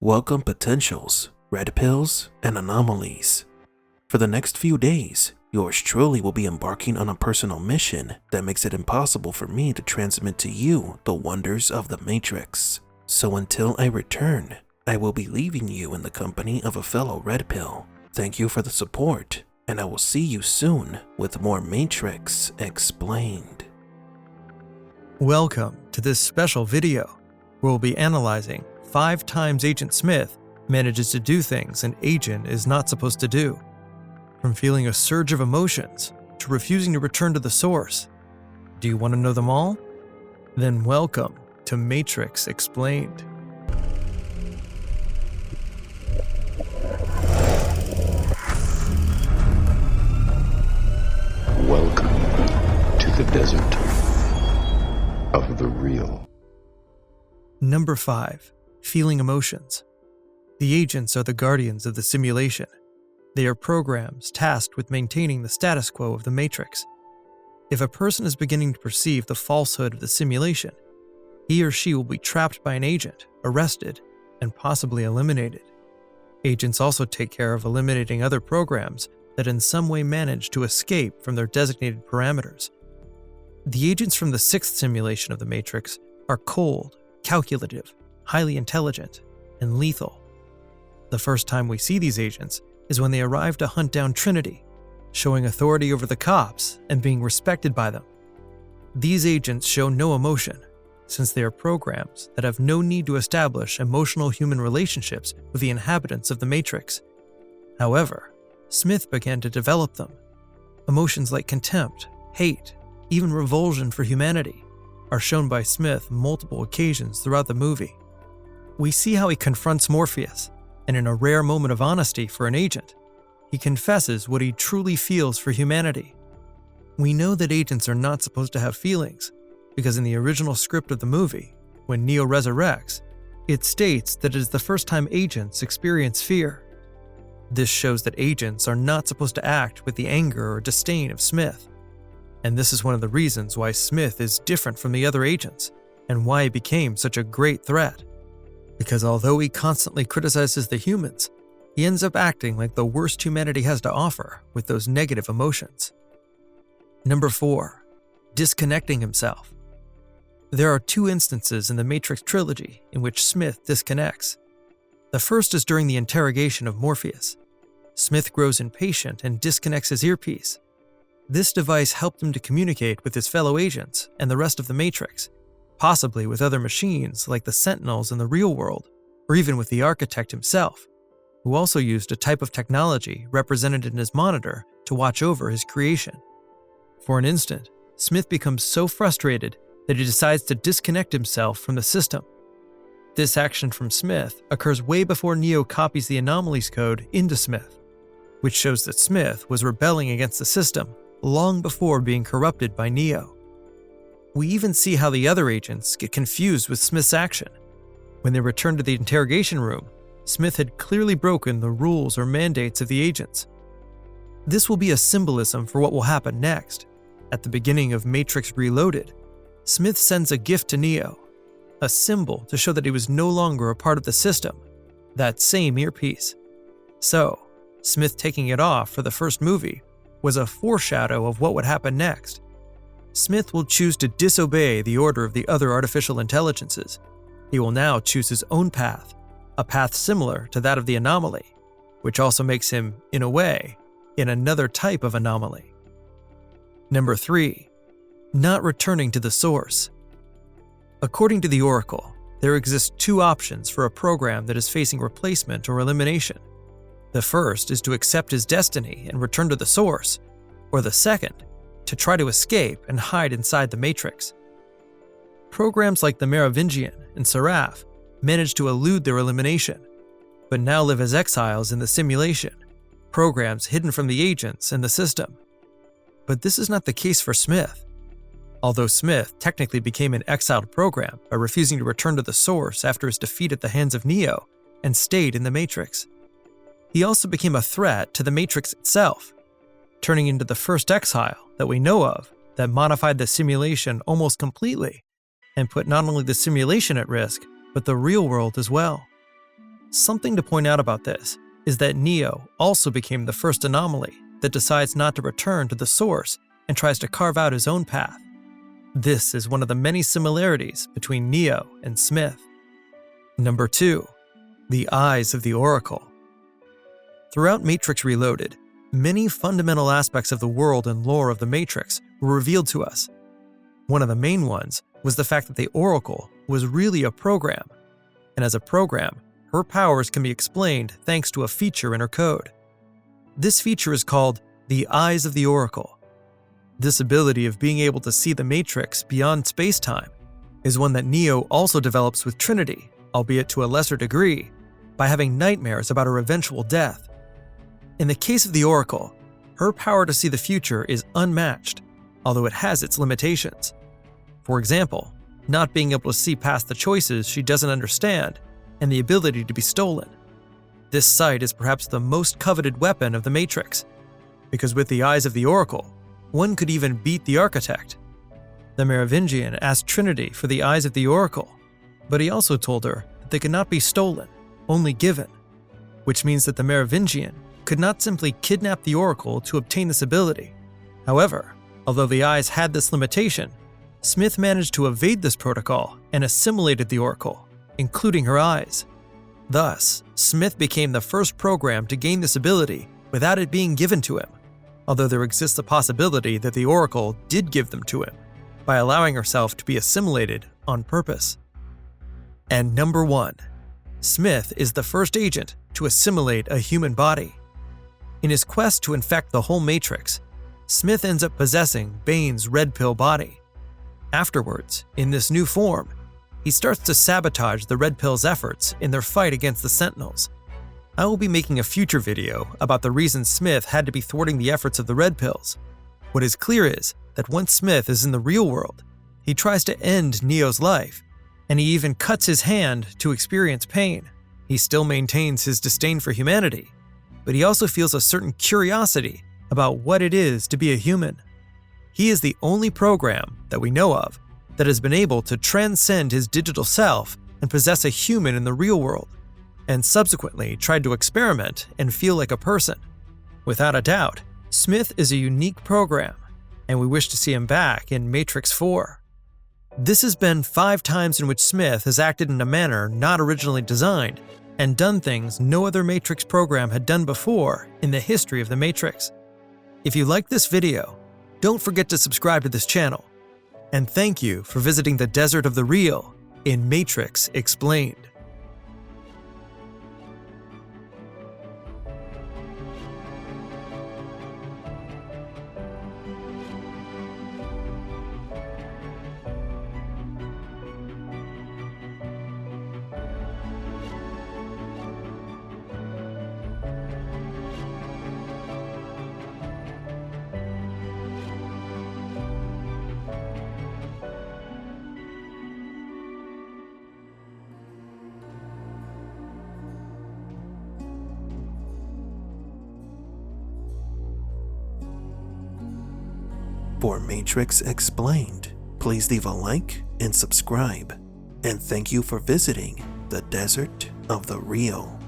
Welcome potentials, red pills, and anomalies. For the next few days, yours truly will be embarking on a personal mission that makes it impossible for me to transmit to you the wonders of the Matrix. So until I return, I will be leaving you in the company of a fellow red pill. Thank you for the support, and I will see you soon with more Matrix Explained. Welcome to this special video, where we'll be analyzing 5 times Agent Smith manages to do things an agent is not supposed to do. From feeling a surge of emotions to refusing to return to the source. Do you want to know them all? Then welcome to Matrix Explained. Welcome to the desert of the real. Number 5. Feeling emotions. The agents are the guardians of the simulation. They are programs tasked with maintaining the status quo of the Matrix. If a person is beginning to perceive the falsehood of the simulation, he or she will be trapped by an agent, arrested, and possibly eliminated. Agents also take care of eliminating other programs that in some way manage to escape from their designated parameters. The agents from the 6th simulation of the Matrix are cold, calculative, highly intelligent, and lethal. The first time we see these agents is when they arrive to hunt down Trinity, showing authority over the cops and being respected by them. These agents show no emotion, since they are programs that have no need to establish emotional human relationships with the inhabitants of the Matrix. However, Smith began to develop them. Emotions like contempt, hate, even revulsion for humanity are shown by Smith multiple occasions throughout the movie. We see how he confronts Morpheus, and in a rare moment of honesty for an agent, he confesses what he truly feels for humanity. We know that agents are not supposed to have feelings, because in the original script of the movie, when Neo resurrects, it states that it is the first time agents experience fear. This shows that agents are not supposed to act with the anger or disdain of Smith. And this is one of the reasons why Smith is different from the other agents, and why he became such a great threat. Because although he constantly criticizes the humans, he ends up acting like the worst humanity has to offer with those negative emotions. Number 4. Disconnecting himself. There are 2 instances in the Matrix trilogy in which Smith disconnects. The first is during the interrogation of Morpheus. Smith grows impatient and disconnects his earpiece. This device helped him to communicate with his fellow agents and the rest of the Matrix, possibly with other machines like the Sentinels in the real world, or even with the Architect himself, who also used a type of technology represented in his monitor to watch over his creation. For an instant, Smith becomes so frustrated that he decides to disconnect himself from the system. This action from Smith occurs way before Neo copies the anomalies code into Smith, which shows that Smith was rebelling against the system long before being corrupted by Neo. We even see how the other agents get confused with Smith's action. When they return to the interrogation room, Smith had clearly broken the rules or mandates of the agents. This will be a symbolism for what will happen next. At the beginning of Matrix Reloaded, Smith sends a gift to Neo, a symbol to show that he was no longer a part of the system, that same earpiece. So, Smith taking it off for the first movie was a foreshadow of what would happen next. Smith will choose to disobey the order of the other artificial intelligences. He will now choose his own path, a path similar to that of the anomaly, which also makes him, in a way, in another type of anomaly. Number 3. Not returning to the source. According to the Oracle, there exist 2 options for a program that is facing replacement or elimination. The first is to accept his destiny and return to the source, or the second, to try to escape and hide inside the Matrix. Programs like the Merovingian and Seraph managed to elude their elimination, but now live as exiles in the simulation, programs hidden from the agents and the system. But this is not the case for Smith. Although Smith technically became an exiled program by refusing to return to the source after his defeat at the hands of Neo and stayed in the Matrix, he also became a threat to the Matrix itself, turning into the first exile that we know of that modified the simulation almost completely and put not only the simulation at risk, but the real world as well. Something to point out about this is that Neo also became the first anomaly that decides not to return to the source and tries to carve out his own path. This is one of the many similarities between Neo and Smith. Number 2. The Eyes of the Oracle. Throughout Matrix Reloaded, many fundamental aspects of the world and lore of the Matrix were revealed to us. One of the main ones was the fact that the Oracle was really a program, and as a program, her powers can be explained thanks to a feature in her code. This feature is called the Eyes of the Oracle. This ability of being able to see the Matrix beyond space-time is one that Neo also develops with Trinity, albeit to a lesser degree, by having nightmares about her eventual death. In the case of the Oracle, her power to see the future is unmatched, although it has its limitations. For example, not being able to see past the choices she doesn't understand, and the ability to be stolen. This sight is perhaps the most coveted weapon of the Matrix, because with the Eyes of the Oracle, one could even beat the Architect. The Merovingian asked Trinity for the Eyes of the Oracle, but he also told her that they could not be stolen, only given, which means that the Merovingian could not simply kidnap the Oracle to obtain this ability. However, although the Eyes had this limitation, Smith managed to evade this protocol and assimilated the Oracle, including her eyes. Thus, Smith became the first program to gain this ability without it being given to him, although there exists a possibility that the Oracle did give them to him, by allowing herself to be assimilated on purpose. And number 1. Smith is the first agent to assimilate a human body. In his quest to infect the whole Matrix, Smith ends up possessing Bane's Red Pill body. Afterwards, in this new form, he starts to sabotage the Red Pill's efforts in their fight against the Sentinels. I will be making a future video about the reasons Smith had to be thwarting the efforts of the Red Pills. What is clear is that once Smith is in the real world, he tries to end Neo's life, and he even cuts his hand to experience pain. He still maintains his disdain for humanity, but he also feels a certain curiosity about what it is to be a human. He is the only program that we know of that has been able to transcend his digital self and possess a human in the real world, and subsequently tried to experiment and feel like a person. Without a doubt, Smith is a unique program, and we wish to see him back in Matrix 4. This has been 5 times in which Smith has acted in a manner not originally designed, and done things no other Matrix program had done before in the history of the Matrix. If you liked this video, don't forget to subscribe to this channel. And thank you for visiting the Desert of the Real in Matrix Explained. For Matrix Explained, please leave a like and subscribe. And thank you for visiting the Desert of the Real.